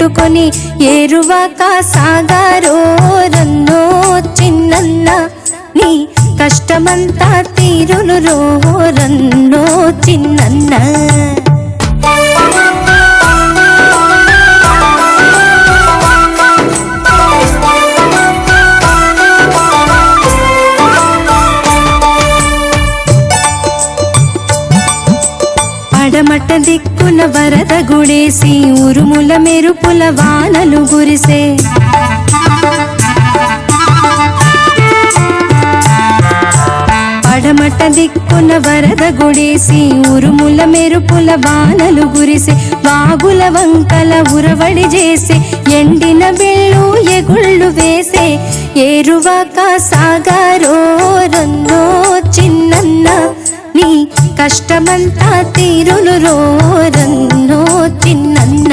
కట్టుకొని ఏరువాక సాగారో రన్నో చిన్నన్న, నీ కష్టమంతా తీరును రో రన్నో చిన్నన్న. పడమట దిక్కున వరద గుడేసి ఉరుముల మెరుపుల వానలు గురిసే, పడమట దిక్కున వరద గుడేసి ఉరుముల మెరుపుల వానలు గురిసే, వాగుల వంకల ఉరవడి చేసే ఎండిన బెళ్ళు ఎగుళ్ళు వేసే ఏరువాక సాగారో రన్నో చిన్నన్న, నీ కష్టమంతా తీరును రో రన్నో చిన్నన్న.